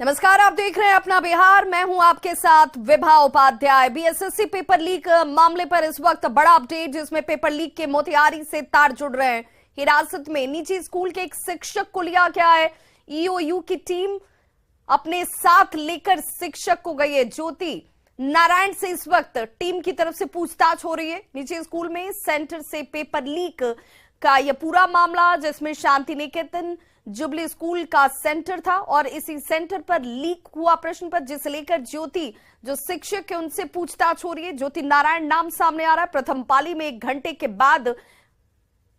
नमस्कार, आप देख रहे हैं अपना बिहार। मैं हूं आपके साथ Vibha Upadhyay. BSSC paper leak मामले पर इस वक्त बड़ा अपडेट, जिसमें पेपर लीक के मोतिहारी से तार जुड़ रहे हैं। हिरासत में निजी स्कूल के एक शिक्षक को लिया गया है। ईओयू की टीम अपने साथ लेकर शिक्षक को गई है। ज्योति नारायण से इस वक्त टीम की तरफ से पूछताछ हो रही है। निजी स्कूल में सेंटर से पेपर लीक का यह पूरा मामला, जिसमें शांति निकेतन जुबली स्कूल का सेंटर था और इसी सेंटर पर लीक हुआ प्रश्न पत्र, जिसे लेकर ज्योति जो शिक्षक है उनसे पूछताछ हो रही है। ज्योति नारायण नाम सामने आ रहा है। प्रथम पाली में 1 घंटे के बाद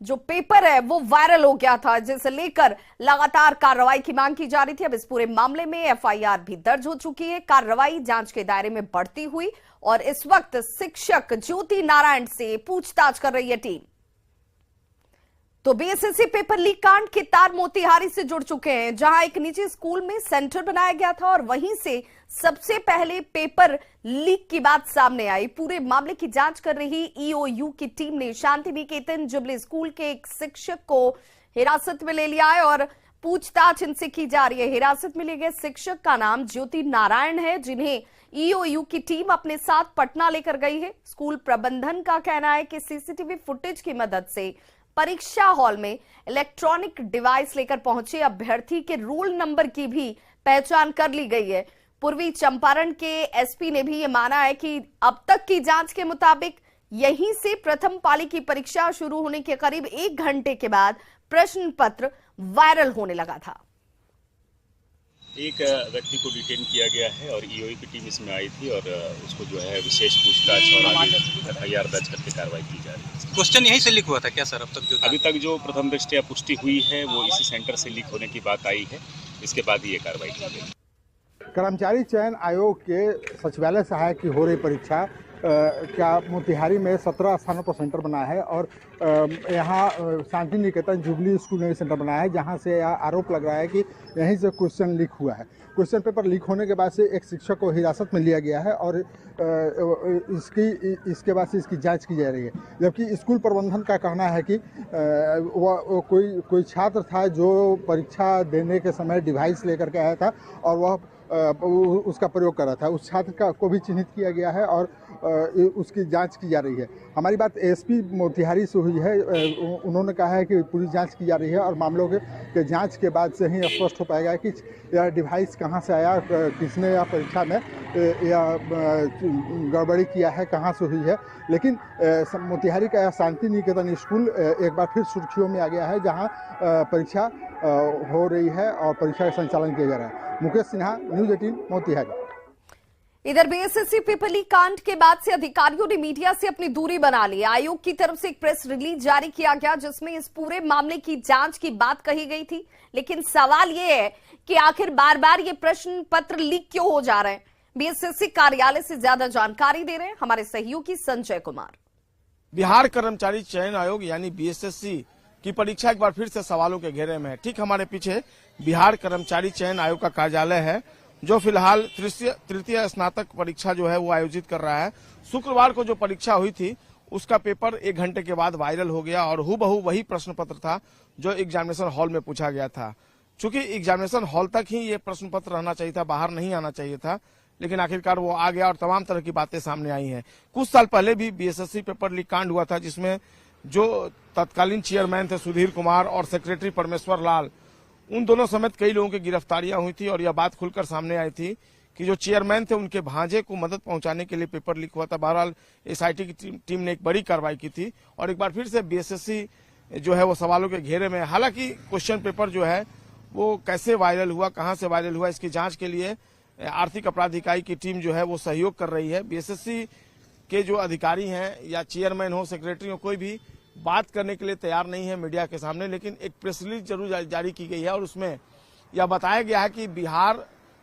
जो पेपर है वो वायरल हो गया था, जिसे लेकर लगातार कार्रवाई की मांग की जा रही थी। अब इस पूरे मामले में एफआईआर भी दर्ज हो चुकी है। कार्रवाई जांच के दायरे में बढ़ती हुई और इस वक्त शिक्षक ज्योति नारायण से पूछताछ कर रही है टीम। तो बीएसएससी पेपर लीक कांड के तार मोतिहारी से जुड़ चुके हैं, जहां एक निजी स्कूल में सेंटर बनाया गया था और वहीं से सबसे पहले पेपर लीक की बात सामने आई। पूरे मामले की जांच कर रही ईओयू की टीम ने शांति निकेतन जुबली स्कूल के एक शिक्षक को हिरासत में ले लिया है और पूछताछ इनसे की जा रही है। हिरासत में लिए गए शिक्षक का नाम ज्योति नारायण है, जिन्हें ईओयू की टीम अपने साथ पटना लेकर गई है। स्कूल प्रबंधन का कहना है कि सीसीटीवी फुटेज की मदद से परीक्षा हॉल में इलेक्ट्रॉनिक डिवाइस लेकर पहुंचे अभ्यर्थी के रोल नंबर की भी पहचान कर ली गई है। पूर्वी चंपारण के एसपी ने भी यह माना है कि अब तक की जांच के मुताबिक यहीं से प्रथम पाली की परीक्षा शुरू होने के करीब 1 घंटे के बाद प्रश्न पत्र वायरल होने लगा था। एक व्यक्ति को डिटेन किया गया है और ईओयू की टीम इसमें आई थी और उसको जो है विशेष पूछताछ और आगे एफआईआर दर्ज करके कार्रवाई की जा रही है। क्वेश्चन यहीं से लीक हुआ था क्या सर? अभी तक जो प्रथम दृष्टया पुष्टि हुई है वो इसी सेंटर से लीक होने की बात आई है। इसके बाद ही ये कार्रवाई की गई। कर्मचारी चयन आयोग के सचिवालय सहायक की हो रही परीक्षा क्या मोतिहारी में 17 स्थानों पर सेंटर बना है और यहाँ शांति निकेतन जुबली स्कूल में सेंटर बना है, जहाँ से यह आरोप लग रहा है कि यहीं से क्वेश्चन लीक हुआ है। क्वेश्चन पेपर लीक होने के बाद से एक शिक्षक को हिरासत में लिया गया है और इसके बाद से इसकी जांच की जा रही है। जबकि स्कूल प्रबंधन का कहना है कि वह कोई छात्र था जो परीक्षा देने के समय डिवाइस लेकर के आया था और वह उसका प्रयोग कर रहा था। उस छात्र को भी चिन्हित किया गया है और उसकी जांच की जा रही है। हमारी बात एसपी मोतिहारी से हुई है। उन्होंने कहा है कि पूरी जांच की जा रही है और मामलों के जांच के बाद से ही स्पष्ट हो पाएगा कि यह डिवाइस कहां से आया, किसने यह परीक्षा में यह गड़बड़ी किया है, कहां से हुई है। लेकिन मोतिहारी का शांति निकेतन स्कूल एक बार फिर सुर्खियों में आ गया है, जहां परीक्षा हो रही है और परीक्षा का संचालन किया जा रहा है। मुकेश सिन्हा, न्यूज़ 18 मोतिहारी। इधर बीएसएससी पेपर लीक कांड के बाद से अधिकारियों ने मीडिया से अपनी दूरी बना ली। आयोग की तरफ से एक प्रेस रिलीज जारी किया गया, जिसमें इस पूरे मामले की जांच की बात कही गई थी। लेकिन सवाल यह है कि आखिर बार बार ये प्रश्न पत्र लीक क्यों हो जा रहे हैं। बीएसएससी कार्यालय से ज्यादा जानकारी दे रहे हैं हमारे सहयोगी संजय कुमार। बिहार कर्मचारी चयन आयोग यानी बीएसएससी की परीक्षा एक बार फिर से सवालों के घेरे में है। ठीक हमारे पीछे बिहार कर्मचारी चयन आयोग का कार्यालय है, जो फिलहाल तृतीय स्नातक परीक्षा जो है वो आयोजित कर रहा है। शुक्रवार को जो परीक्षा हुई थी उसका पेपर 1 घंटे के बाद वायरल हो गया और हूबहू वही प्रश्न पत्र था जो एग्जामिनेशन हॉल में पूछा गया था। चूंकि एग्जामिनेशन हॉल तक ही ये प्रश्न पत्र रहना चाहिए था, बाहर नहीं आना चाहिए था, लेकिन आखिरकार वो आ गया और तमाम तरह की बातें सामने आई हैं। कुछ साल पहले भी बीएसएससी पेपर लीक कांड हुआ था, जिसमें जो तत्कालीन चेयरमैन थे सुधीर कुमार और सेक्रेटरी परमेश्वर लाल, उन दोनों समेत कई लोगों की गिरफ्तारियां हुई थी और यह बात खुलकर सामने आई थी कि जो चेयरमैन थे उनके भांजे को मदद पहुंचाने के लिए पेपर लीक हुआ था। बहरहाल एसआईटी की टीम ने एक बड़ी कार्रवाई की थी और एक बार फिर से बीएसएससी जो है वो सवालों के घेरे में। हालांकि क्वेश्चन पेपर जो है वो कैसे वायरल हुआ, कहां से वायरल हुआ, इसकी जांच के लिए आर्थिक अपराध इकाई की टीम जो है वो सहयोग कर रही है। बीएसएससी के जो अधिकारी हैं या चेयरमैन हो, सेक्रेटरी हो, कोई भी बात करने के लिए तैयार नहीं है मीडिया के सामने, लेकिन एक प्रेस रिलीज जरूर जारी की गई है और उसमें यह बताया गया है कि बिहार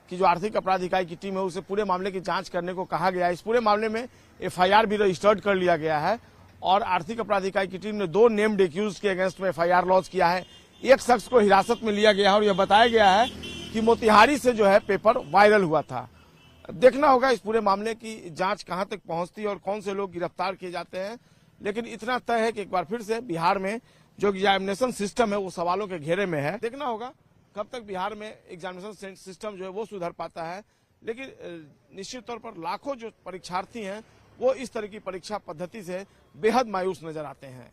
की जो आर्थिक अपराध इकाई की टीम है उसे पूरे मामले की जांच करने को कहा गया है। इस पूरे मामले में एफआईआर भी रजिस्टर्ड कर लिया गया है और आर्थिक अपराध इकाई की टीम ने 2 नेम्ड एक्यूज के अगेंस्ट में एफआईआर लॉन्च किया है। एक शख्स को हिरासत में लिया गया है और यह बताया गया है कि मोतिहारी से जो है पेपर वायरल हुआ था। देखना होगा इस पूरे मामले की जांच कहां तक पहुंचती है और कौन से लोग गिरफ्तार किए जाते हैं। लेकिन इतना तय है कि एक बार फिर से बिहार में जो एग्जामिनेशन सिस्टम है वो सवालों के घेरे में है। देखना होगा कब तक बिहार में एग्जामिनेशन सिस्टम जो है वो सुधर पाता है। लेकिन निश्चित तौर पर लाखों जो परीक्षार्थी हैं वो इस तरह की परीक्षा पद्धति से बेहद मायूस नजर आते हैं।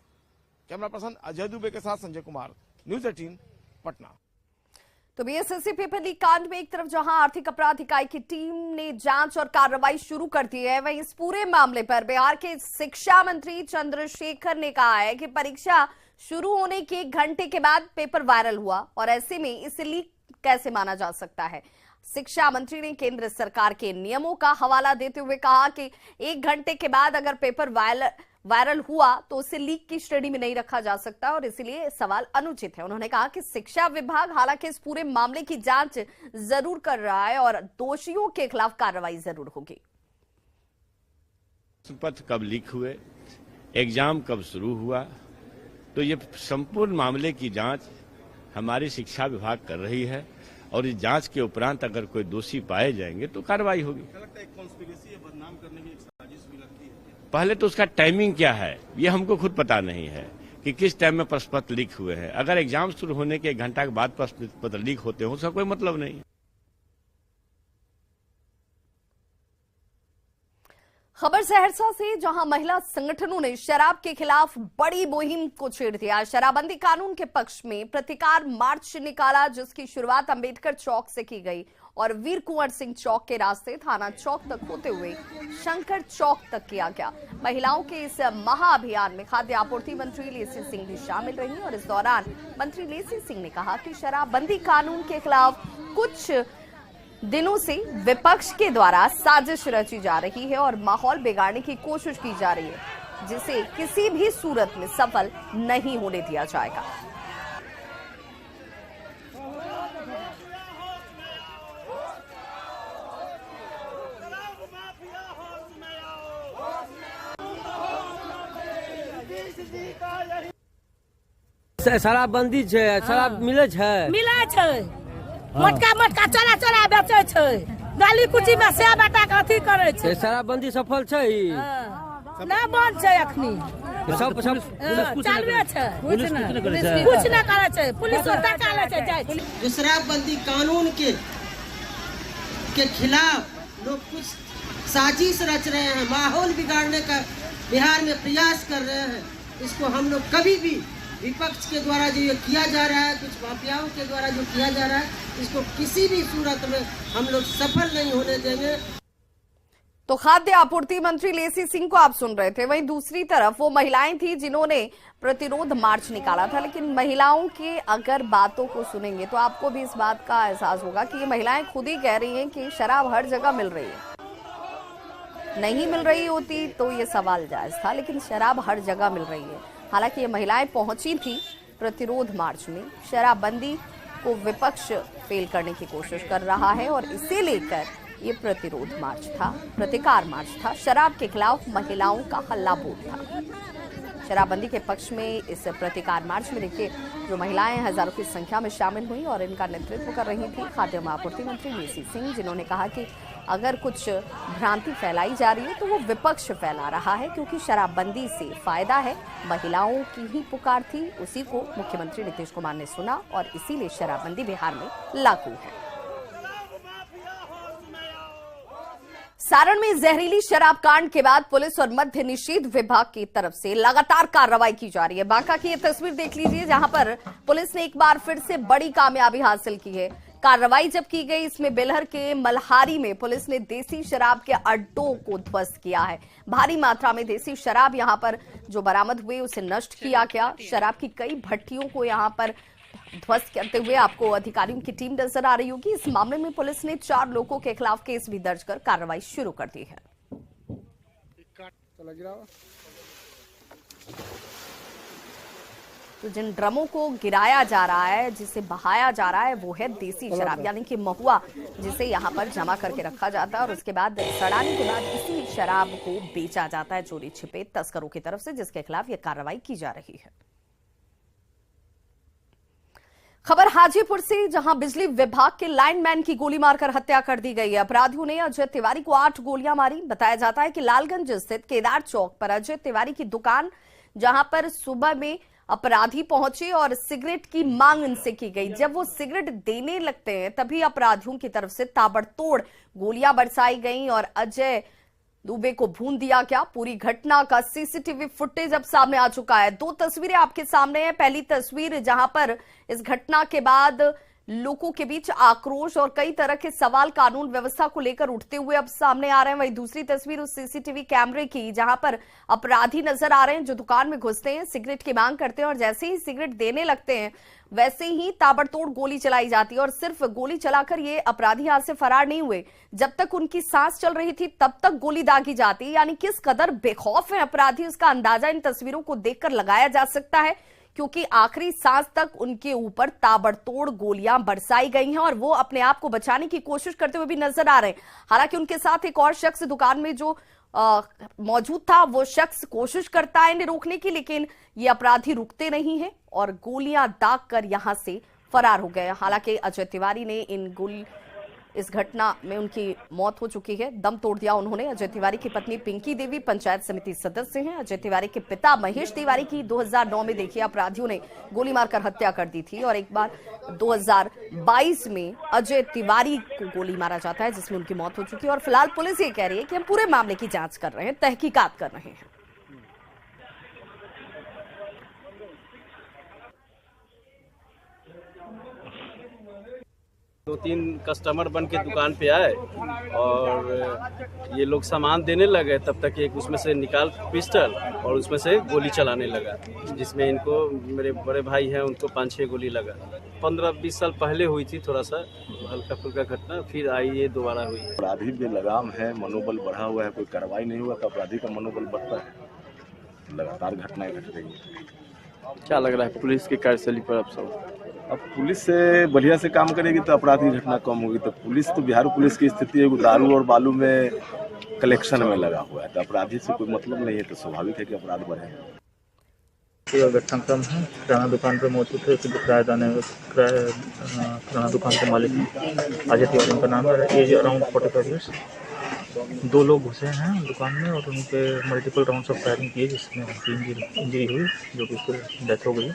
कैमरा पर्सन अजय दुबे के साथ संजय कुमार, न्यूज़ 18 पटना। तो बीएसएससी पेपर लीक कांड में एक तरफ जहां आर्थिक अपराध इकाई की टीम ने जांच और कार्रवाई शुरू कर दी है, वहीं इस पूरे मामले पर बिहार के शिक्षा मंत्री चंद्रशेखर ने कहा है कि परीक्षा शुरू होने के 1 घंटे के बाद पेपर वायरल हुआ और ऐसे में इसे लीक कैसे माना जा सकता है। शिक्षा मंत्री ने केंद्र सरकार के नियमों का हवाला देते हुए कहा कि 1 घंटे के बाद अगर पेपर वायरल हुआ तो उसे लीक की श्रेणी में नहीं रखा जा सकता और इसलिए सवाल अनुचित है। उन्होंने कहा कि शिक्षा विभाग हालांकि इस पूरे मामले की जांच जरूर कर रहा है और दोषियों के खिलाफ कार्रवाई जरूर होगी। पत्र कब लीक हुए, एग्जाम कब शुरू हुआ, तो ये संपूर्ण मामले की जांच हमारी शिक्षा विभाग कर रही है और इस जांच के उपरांत अगर कोई दोषी पाए जाएंगे तो कार्रवाई होगी। पहले तो उसका टाइमिंग क्या है ये हमको खुद पता नहीं है कि किस टाइम में प्रश्न पत्र लीक हुए हैं। अगर एग्जाम शुरू होने के 1 घंटा के बाद प्रश्न पत्र लीक होते हो उसका कोई मतलब नहीं है। खबर सहरसा से, जहां महिला संगठनों ने शराब के खिलाफ बड़ी मुहिम को छेड़ दिया। शराबबंदी कानून के पक्ष में प्रतिकार मार्च निकाला, जिसकी शुरुआत अंबेडकर चौक से की गई और वीर कुंवर सिंह चौक के रास्ते थाना चौक तक होते हुए शंकर चौक तक किया गया। महिलाओं के इस महाअभियान में खाद्य आपूर्ति मंत्री लेसी सिंह भी शामिल रही और इस दौरान मंत्री लेसी सिंह ने कहा कि शराबबंदी कानून के खिलाफ कुछ दिनों से विपक्ष के द्वारा साजिश रची जा रही है और माहौल बिगाड़ने की कोशिश की जा रही है, जिसे किसी भी सूरत में सफल नहीं होने दिया जाएगा। शराबबंदी छै, शराब मिले छै मोटका मोटका चोरा चोरा बेचे छै, गाली कुची में से बेटा के अथी करे छै। शराबबंदी सफल छै ना बंद छै अखनी, सब चालू छै, कुछ न करे छै, पुलिस टका ले छै जाय। जो शराबबंदी कानून के खिलाफ लोग कुछ साजिश रच रहे हैं, माहौल बिगाड़ने का बिहार में प्रयास कर रहे हैं, इसको हम लोग कभी भी विपक्ष के द्वारा जो ये किया जा रहा है, कुछ माफियाओं के द्वारा जो किया जा रहा है, इसको किसी भी सूरत में हम लोग सफल नहीं होने देंगे। तो खाद्य आपूर्ति मंत्री लेसी सिंह को आप सुन रहे थे। वहीं दूसरी तरफ वो महिलाएं थी जिन्होंने प्रतिरोध मार्च निकाला था। लेकिन महिलाओं के अगर बातों को सुनेंगे तो आपको भी इस बात का एहसास होगा कि ये महिलाएं खुद ही कह रही हैं कि शराब हर जगह मिल रही है। नहीं मिल रही होती तो ये सवाल जायज था, लेकिन शराब हर जगह मिल रही है। हालांकि ये महिलाएं पहुंची थी प्रतिरोध मार्च में। शराबबंदी को विपक्ष फेल करने की कोशिश कर रहा है और इसे लेकर ये प्रतिरोध मार्च था, प्रतिकार मार्च था। शराब के खिलाफ महिलाओं का हल्ला बोल था। शराबबंदी के पक्ष में इस प्रतिकार मार्च में देखिए जो महिलाएं हजारों की संख्या में शामिल हुई और इनका नेतृत्व कर रही थी खाद्य आपूर्ति मंत्री लेसी सिंह, जिन्होंने कहा कि अगर कुछ भ्रांति फैलाई जा रही है तो वो विपक्ष फैला रहा है, क्योंकि शराबबंदी से फायदा है। महिलाओं की ही पुकार थी, उसी को मुख्यमंत्री नीतीश कुमार ने सुना और इसीलिए शराबबंदी बिहार में लागू है। सारण में जहरीली शराब कांड के बाद पुलिस और मद्य निषेध विभाग की तरफ से लगातार कार्रवाई की जा रही है। बांका की ये तस्वीर देख लीजिए, जहां पर पुलिस ने एक बार फिर से बड़ी कामयाबी हासिल की है। कार्रवाई जब की गई, इसमें बेलहर के मल्हारी में पुलिस ने देसी शराब के अड्डों को ध्वस्त किया है। भारी मात्रा में देसी शराब यहां पर जो बरामद हुए उसे नष्ट किया गया। शराब की कई भट्टियों को यहां पर ध्वस्त करते हुए आपको अधिकारियों की टीम नजर आ रही होगी। इस मामले में पुलिस ने 4 लोगों के खिलाफ केस भी दर्ज कर कार्रवाई शुरू कर दी है। तो जिन ड्रमों को गिराया जा रहा है, जिसे बहाया जा रहा है, वो है देसी शराब, यानी कि महुआ, जिसे यहाँ पर जमा करके रखा जाता है और उसके बाद सड़ाने के बाद इसी शराब को बेचा जाता है चोरी छिपे तस्करों की तरफ से, जिसके खिलाफ ये कार्रवाई की जा रही है। खबर हाजीपुर से, जहां बिजली विभाग के लाइनमैन की गोली मारकर हत्या कर दी गई है। अपराधियों ने अजय तिवारी को 8 गोलियां मारी। बताया जाता है कि लालगंज स्थित केदार चौक पर अजय तिवारी की दुकान, जहां पर सुबह में अपराधी पहुंचे और सिगरेट की मांग इनसे की गई। जब वो सिगरेट देने लगते हैं तभी अपराधियों की तरफ से ताबड़तोड़ गोलियां बरसाई गईं और अजय दुबे को भून दिया गया। पूरी घटना का सीसीटीवी फुटेज अब सामने आ चुका है। दो तस्वीरें आपके सामने हैं। पहली तस्वीर जहां पर इस घटना के बाद लोगों के बीच आक्रोश और कई तरह के सवाल कानून व्यवस्था को लेकर उठते हुए अब सामने आ रहे हैं। वहीं दूसरी तस्वीर उस सीसीटीवी कैमरे की जहां पर अपराधी नजर आ रहे हैं जो दुकान में घुसते हैं, सिगरेट की मांग करते हैं और जैसे ही सिगरेट देने लगते हैं वैसे ही ताबड़तोड़ गोली चलाई जाती है। और सिर्फ गोली चलाकर ये अपराधी यहां से फरार नहीं हुए, जब तक उनकी सांस चल रही थी तब तक गोली दागी जाती। यानी किस कदर बेखौफ है अपराधी, उसका अंदाजा इन तस्वीरों को देखकर लगाया जा सकता है, क्योंकि आखिरी सांस तक उनके ऊपर ताबड़तोड़ गोलियां बरसाई गई हैं और वो अपने आप को बचाने की कोशिश करते हुए भी नजर आ रहे हैं। हालांकि उनके साथ एक और शख्स दुकान में जो मौजूद था, वो शख्स कोशिश करता है इन्हें रोकने की, लेकिन ये अपराधी रुकते नहीं है और गोलियां दाग कर यहां से फरार हो गए। हालांकि अजय तिवारी ने इस घटना में उनकी मौत हो चुकी है, दम तोड़ दिया उन्होंने। अजय तिवारी की पत्नी पिंकी देवी पंचायत समिति सदस्य हैं। अजय तिवारी के पिता महेश तिवारी की 2009 में देखिए अपराधियों ने गोली मारकर हत्या कर दी थी और एक बार 2022 में अजय तिवारी को गोली मारा जाता है जिसमें उनकी मौत हो चुकी है। और फिलहाल पुलिस ये कह रही है कि हम पूरे मामले की जांच कर रहे हैं, तहकीकात कर रहे हैं। दो तीन कस्टमर बन के दुकान पे आए और ये लोग सामान देने लगे, तब तक एक उसमें से निकाल पिस्टल और उसमें से गोली चलाने लगा, जिसमें इनको मेरे बड़े भाई हैं उनको 5-6 गोली लगा। 15-20 साल पहले हुई थी, थोड़ा सा हल्का फुल्का घटना, फिर आई ये दोबारा हुई। अपराधी में लगाम है, मनोबल बढ़ा हुआ है, कोई कार्रवाई नहीं हुआ तो अपराधी का मनोबल बढ़ता है। लगातार घटनाएं घट रही है। क्या लग रहा है पुलिस की कार्यशैली पर आप सब? अब पुलिस से बढ़िया से काम करेगी तो अपराधी घटना कम होगी। तो पुलिस तो बिहार पुलिस की स्थिति है दारू और बालू में कलेक्शन में लगा हुआ है, तो अपराधी से कोई मतलब नहीं है, तो स्वाभाविक है कि अपराध बढ़े। घटनाक्रम है, किराना दुकान पर मौजूद थे, किराना दुकान के मालिक हैं अजय तिवारी उनका नाम है, एज अराउंड 45 ईयर्स। 2 लोग घुसे हैं दुकान में और उन पे मल्टीपल राउंड्स ऑफ फायरिंग किए जिसमें इंजरी हुई, जो कि उसकी डेथ हो गई।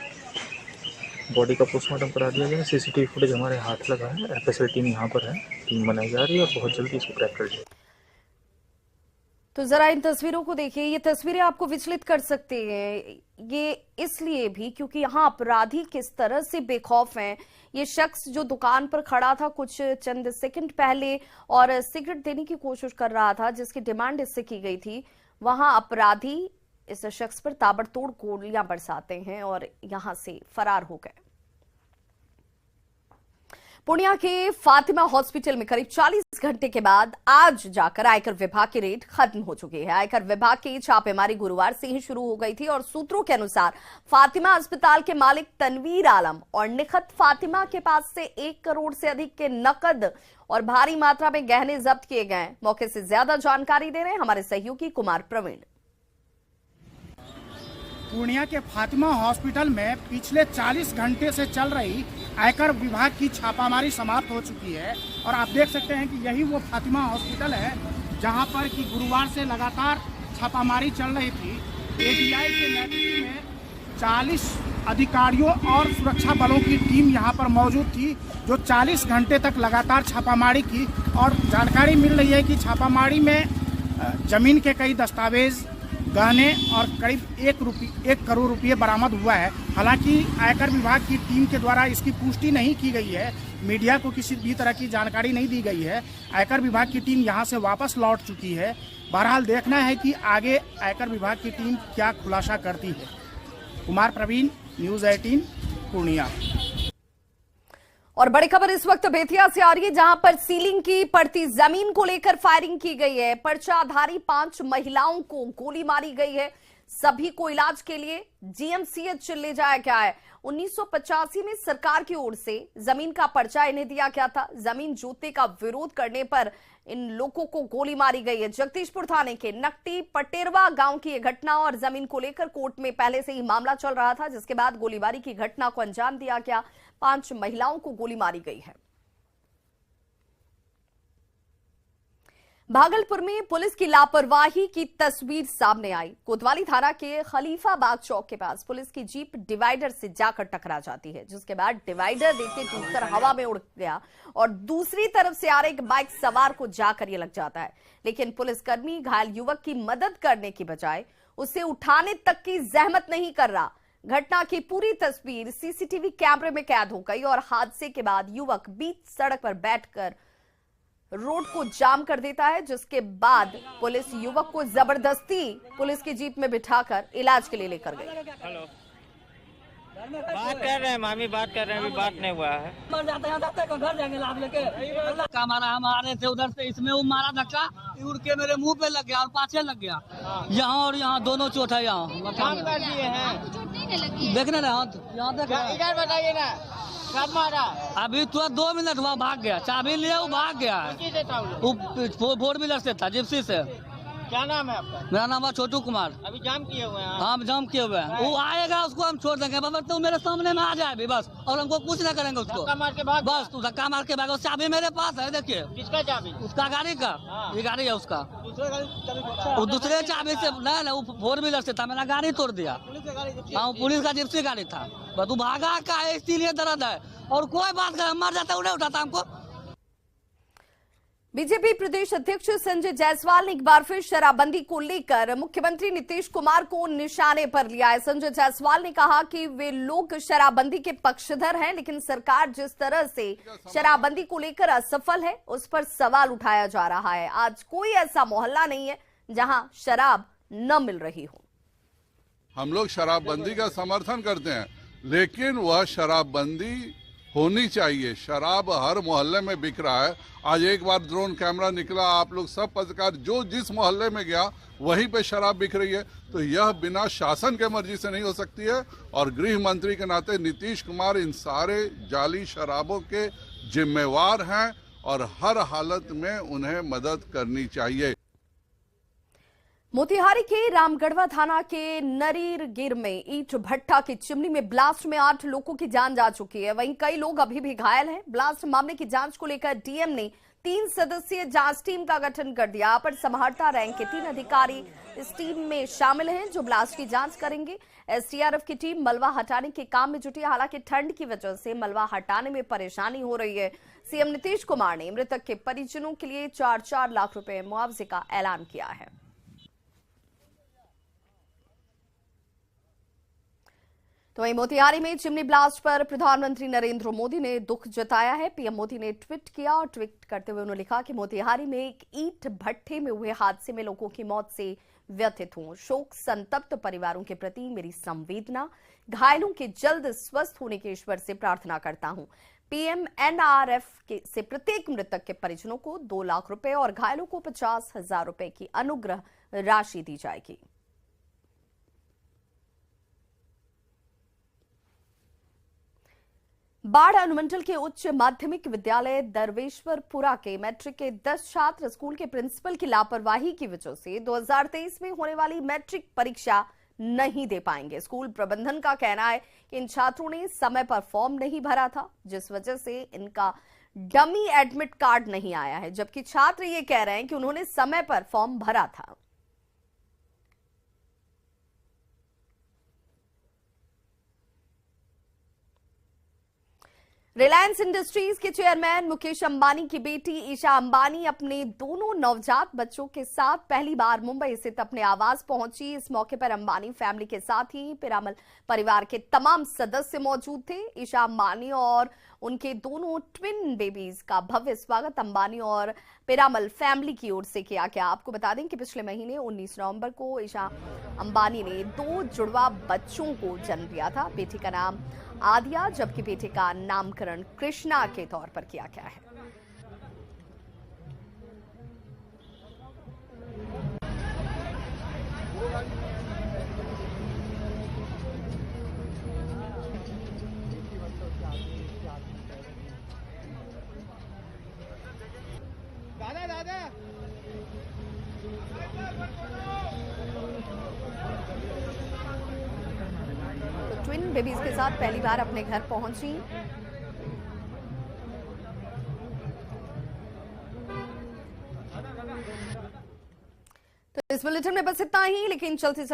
बॉडी का पोस्टमार्टम करा दिया गया। सीसीटीवी फुटेज हमारे हाथ लगा है, एफएसएल टीम यहाँ पर है, टीम बनाई जा रही है और बहुत जल्दी इसको क्रैक कर जाएगी। तो जरा इन तस्वीरों को देखिए, ये तस्वीरें आपको विचलित कर सकती हैं, ये इसलिए भी क्योंकि यहाँ अपराधी किस तरह से बेखौफ हैं। ये शख्स जो दुकान पर खड़ा था कुछ चंद सेकंड पहले और सिगरेट देने की कोशिश कर रहा था जिसकी डिमांड इससे की गई थी, वहां अपराधी इस शख्स पर ताबड़तोड़ गोलियां बरसाते हैं और यहां से फरार हो गए। पूर्णिया के फातिमा हॉस्पिटल में करीब 40 घंटे के बाद आज जाकर आयकर विभाग की रेड खत्म हो चुकी है। आयकर विभाग की छापेमारी गुरुवार से ही शुरू हो गई थी और सूत्रों के अनुसार फातिमा अस्पताल के मालिक तनवीर आलम और निखत फातिमा के पास से 1 करोड़ से अधिक के नकद और भारी मात्रा में गहने जब्त किए गए। मौके से ज्यादा जानकारी दे रहे हैं हमारे सहयोगी कुमार प्रवीण। पूर्णिया के फातिमा हॉस्पिटल में पिछले 40 घंटे से चल रही आयकर विभाग की छापामारी समाप्त हो चुकी है और आप देख सकते हैं कि यही वो फातिमा हॉस्पिटल है जहां पर कि गुरुवार से लगातार छापामारी चल रही थी। एडीआई के नेतृत्व में 40 अधिकारियों और सुरक्षा बलों की टीम यहां पर मौजूद थी जो 40 घंटे तक लगातार छापामारी की और जानकारी मिल रही है कि छापामारी में जमीन के कई दस्तावेज, गहने और करीब 1 करोड़ रुपये बरामद हुआ है। हालांकि आयकर विभाग की टीम के द्वारा इसकी पुष्टि नहीं की गई है, मीडिया को किसी भी तरह की जानकारी नहीं दी गई है। आयकर विभाग की टीम यहां से वापस लौट चुकी है। बहरहाल देखना है कि आगे आयकर विभाग की टीम क्या खुलासा करती है। कुमार प्रवीण, न्यूज़ 18 पूर्णिया। और बड़ी खबर इस वक्त बेतिया से आ रही है जहां पर सीलिंग की पड़ती जमीन को लेकर फायरिंग की गई है। पर्चाधारी 5 महिलाओं को गोली मारी गई है। सभी को इलाज के लिए जीएमसीएच ले जाया गया है। 1985 में सरकार की ओर से जमीन का पर्चा इन्हें दिया गया था। जमीन जोतने का विरोध करने पर इन लोगों को गोली मारी गई है। जगदीशपुर थाने के नकटी पटेरवा गांव की यह घटना और जमीन को लेकर कोर्ट में पहले से ही मामला चल रहा था, जिसके बाद गोलीबारी की घटना को अंजाम दिया गया। 5 महिलाओं को गोली मारी गई है। भागलपुर में पुलिस की लापरवाही की तस्वीर सामने आई। कोतवाली थाना के खलीफाबाग चौक के पास पुलिस की जीप डिवाइडर से जाकर टकरा जाती है, जिसके बाद डिवाइडर देखते टूटकर हवा में उड़ गया और दूसरी तरफ से आ रहे एक बाइक सवार को जाकर ये लग जाता है। लेकिन पुलिसकर्मी घायल युवक की मदद करने की बजाय उसे उठाने तक की जहमत नहीं कर रहा। घटना की पूरी तस्वीर सीसीटीवी कैमरे में कैद हो गई और हादसे के बाद युवक बीच सड़क पर बैठकर रोड को जाम कर देता है, जिसके बाद पुलिस युवक को जबरदस्ती पुलिस की जीप में बिठाकर इलाज के लिए लेकर गई। हेलो, बात कर रहे हैं मामी, बात कर रहे हैं, अभी बात नहीं हुआ है। घर जाएंगे लाभ लेके धक्का मारा, हम आ रहे थे उधर से, इसमें वो मारा धक्का, उड़ के मेरे मुंह पे लग गया और पाछे लग गया। यहाँ और यहाँ दोनों चोट है। यहाँ देखने रहे यहाँ देख इधर बताइए ना, कब मारा? अभी तुरंत 2 मिनट हुआ, भाग गया, चाबी लिए वो भाग गया है। वो 4 व्हीलर से था, जिप्सी से। क्या नाम है आपका? मेरा नाम है छोटू कुमार। अभी जाम किए हुए हैं? हाँ, जाम किए हुए हैं। वो आएगा, उसको हम छोड़ देंगे, बस तो मेरे सामने में आ जाए भी बस, और हमको कुछ ना करेंगे उसको। धक्का मार के भाग? बस तू धक्का मार के भागो। चाबी मेरे पास है, देखिए। किसका चाबी? उसका गाड़ी का। ये गाड़ी है उसका। वो दूसरे चाबी से नहीं, वो 4 व्हीलर से था, मेरा गाड़ी तोड़ दिया। हाँ, पुलिस का जिप्सी गाड़ी था, बस तू भागा का है, इसीलिए दर्द है। और कोई बात कर, मर जाता उन्हें उठाता हमको। बीजेपी प्रदेश अध्यक्ष संजय जायसवाल ने एक बार फिर शराबबंदी को लेकर मुख्यमंत्री नीतीश कुमार को निशाने पर लिया है। संजय जायसवाल ने कहा कि वे लोग शराबबंदी के पक्षधर हैं, लेकिन सरकार जिस तरह से शराबबंदी को लेकर असफल है, उस पर सवाल उठाया जा रहा है। आज कोई ऐसा मोहल्ला नहीं है जहां शराब न मिल रही हो। हम लोग शराबबंदी का समर्थन करते हैं, लेकिन वह शराबबंदी होनी चाहिए। शराब हर मोहल्ले में बिक रहा है। आज एक बार ड्रोन कैमरा निकला, आप लोग सब पत्रकार जो जिस मोहल्ले में गया वहीं पे शराब बिक रही है। तो यह बिना शासन के मर्जी से नहीं हो सकती है, और गृह मंत्री के नाते नीतीश कुमार इन सारे जाली शराबों के जिम्मेवार हैं और हर हालत में उन्हें मदद करनी चाहिए। मोतिहारी के रामगढ़वा थाना के नरीरगिर में ईंट भट्टा की चिमनी में ब्लास्ट में 8 लोगों की जान जा चुकी है। वहीं कई लोग अभी भी घायल हैं। ब्लास्ट मामले की जांच को लेकर डीएम ने 3 सदस्यीय जांच टीम का गठन कर दिया। अपर समाहर्ता रैंक के 3 अधिकारी इस टीम में शामिल हैं, जो ब्लास्ट की जांच करेंगे। एसडीआरएफ की टीम मलबा हटाने के काम में जुटी है। हालांकि ठंड की वजह से मलबा हटाने में परेशानी हो रही है। सीएम नीतीश कुमार ने मृतक के परिजनों के लिए 4-4 लाख रुपए मुआवजे का ऐलान किया है। तो वहीं मोतिहारी में चिमनी ब्लास्ट पर प्रधानमंत्री नरेंद्र मोदी ने दुख जताया है। पीएम मोदी ने ट्वीट किया और ट्वीट करते हुए उन्होंने लिखा कि मोतिहारी में एक ईंट भट्ठे में हुए हादसे में लोगों की मौत से व्यथित हूं। शोक संतप्त परिवारों के प्रति मेरी संवेदना। घायलों के जल्द स्वस्थ होने की ईश्वर से प्रार्थना करता हूं। पीएम एनआरएफ से प्रत्येक मृतक के परिजनों को 2 लाख रुपए और घायलों को 50,000 रुपए की अनुग्रह राशि दी जाएगी। बाढ़ अनुमंडल के उच्च माध्यमिक विद्यालय दरवेश्वरपुरा के मैट्रिक के 10 छात्र स्कूल के प्रिंसिपल की लापरवाही की वजह से 2023 में होने वाली मैट्रिक परीक्षा नहीं दे पाएंगे। स्कूल प्रबंधन का कहना है कि इन छात्रों ने समय पर फॉर्म नहीं भरा था, जिस वजह से इनका डमी एडमिट कार्ड नहीं आया है, जबकि छात्र ये कह रहे हैं कि उन्होंने समय पर फॉर्म भरा था। रिलायंस इंडस्ट्रीज के चेयरमैन मुकेश अंबानी की बेटी ईशा अंबानी अपने दोनों नवजात बच्चों के साथ पहली बार मुंबई स्थित अपने आवास पहुंची। इस मौके पर अंबानी फैमिली के साथ ही पिरामल परिवार के तमाम सदस्य मौजूद थे। ईशा अंबानी और उनके दोनों ट्विन बेबीज का भव्य स्वागत अंबानी और पिरामल फैमिली की ओर से किया गया। आपको बता दें कि पिछले महीने 19 नवंबर को ईशा अंबानी ने 2 जुड़वा बच्चों को जन्म दिया था। बेटी का नाम आदिया, जबकि बेटे का नामकरण कृष्णा के तौर पर किया गया है। ट्विन बेबीज के साथ पहली बार अपने घर पहुंची इस बुलेटिन में बस इतना ही, लेकिन चलते चलते